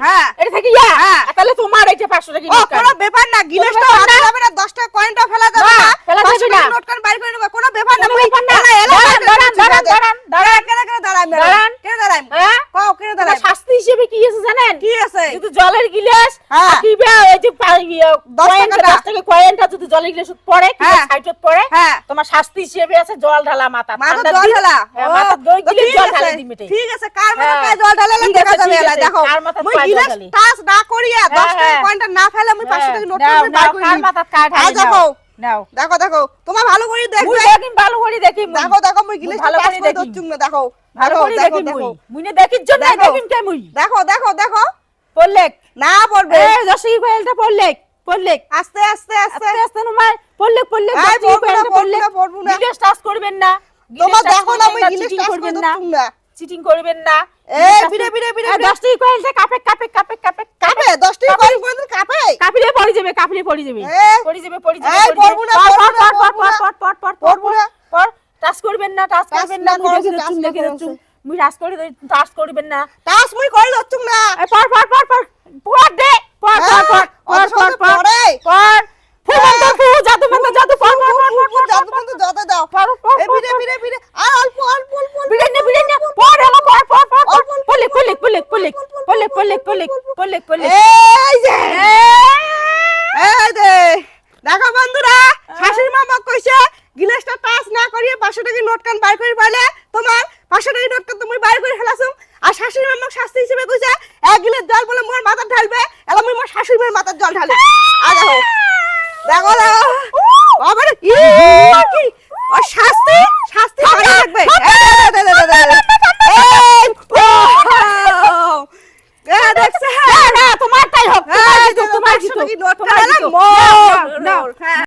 হ্যাঁ এটা থেকে ইয়া হ্যাঁ তাহলে তোমার এই যে 500 টাকা ও নোট কোনো ব্যাপার না গিলাসটা হাতে যাবে না 10 টাকা কয়েনটা ফেলা যাবে না, না ফেলা যাবে 500 না। টাকা নোট কান বাইর করে নেব কোনো ব্যাপার না কোনো ব্যাপার না। দাঁড়ান দাঁড়ান কেন দাঁড়াই দাঁড়ান। কেন দাঁড়াই হ্যাঁ কও কেন তোমার দাঁড়াই শাস্তি হিসেবে কি আছে জানেন কি আছে যদি জলের গিলাস হ্যাঁ। কিবা এই যে 10 টাকাটা। 10 টাকা কয়েনটা যদি জলের গিলাসে পড়ে কি হ্যাঁ। সাইডত পড়ে হ্যাঁ তোমার শাস্তি হিসেবে আছে জল ঢালা মাথা মাথা ঠান্ডার জল দিন। ঢালা হ্যাঁ, ও, মাথা দই তো গিলে ঠিক জল আছে, ঢালা দিই মিটে ঠিক আছে কার মাথা হ্যাঁ। পায়ে জল ঢালালে ঠিক দেখা আছে, যাবে ঠিক এলা আছে। দেখো কার মাথায় মই পায়ে জল গিলাস ঢালি? টাচ না করিয়া 10 টাকা হ্যাঁ। কয়েনটা না ফেলে আমি 500 টাকা নোট নাও, করে বাইর নাও, করে কার নিই। মাথা কার আয় ঢালি দেখো নাও দেখো দেখো তোমার ভালো করে মুই দেখবে দেখিম ভালো করে দেখি মুই। দেখো দেখো মই গিলাস ভালো টাচ করে করে দেখি। দচ্ছুম না দেখো ভালো দেখো করে দেখো দেখি মুই দেখো মুইনে দেখির জন্য দেখো। দেখিম কে মুই দেখো দেখো দেখো পড়লেক না পড়বে এই দশই কয়েলটা পড়লেক পড়লেক আস্তে আস্তে আস্তে আস্তে আস্তে নমাই পড়লেক পড়লেক এই, দশই পড়বো না, কয়েলটা পড়লেক পড়বো না। গিলাস টাচ করবেন না তোমার গিলাস টাচ দেখো না করবেন মই গিলাস চিটিং টাচ করে করবেন না দচ্ছুম না চিটিং করবেন না এই বিরে বিরে বিরে বিরে। দশই কয়েলটা কাপে কাপে কাপে কাপে কাপে 10 টাকা কয়েন কোন কাপে কাপিলে পড়ে যাবে কাপিলে পড়ে যাবে এ, পড়ে যাবে পড়ে যাবে এই, পড়বো না, পড়বো না, পড়বো না। পড়বো না। পড় টাচ করবেন না টাচ টাচ করবেন না না মুই করছি, দেখি টাচ চুম না দেখি করছি। চুম মুই টাচ করে টাচ করবেন না টাচ মই করে দচ্ছুম না এই পড় পড় পড় পড় পড় দে পড় পড় পড় পড় পড় পড় পড়ে পড় ফুমন্ত ফু জাদু মন্ত জাদু পড় পড় পড় পড় পড় জাদু বন্ধ যত দাও পড় পড় এই বিরে বিরে বিরে আর অল্প অল্প অল্প বিড়ে না পড় হলো পড় পড় পড় পড়লে পড়লে পড়লে পড়লে পড়লে পড়লে পড়লে পড়লে পড়লে এই যে এই দে দেখো বন্ধুরা শাশুড়ি মা আমাকে কইছে গিলাসটা টাচ না করিয়ে 500 টাকা নোট কান বাইর করে পাইলে তোমার 500 টাকা নোট কান তুমি বাইর করে ফেলাছুম আর শাশুড়ি মা আমাকে শাস্তি হিসেবে কইছে এক গিলাস জল বলে মোর মাথা ঢালবে এলা মুই মোর শাশুড়ি মার মাথার জল ঢালে আ দেখো দেখো দেখো বাবা রে কি ও শাস্তি শাস্তি ভালো লাগবে এই দে দে দে দে দে এই ও দেখছ না তোমারটাই হোক তোমার হ্যাঁ জিতুক, তোমার জিতুক, নোট তোমার কান জিতুক। মোর নাও, নাও। হ্যাঁ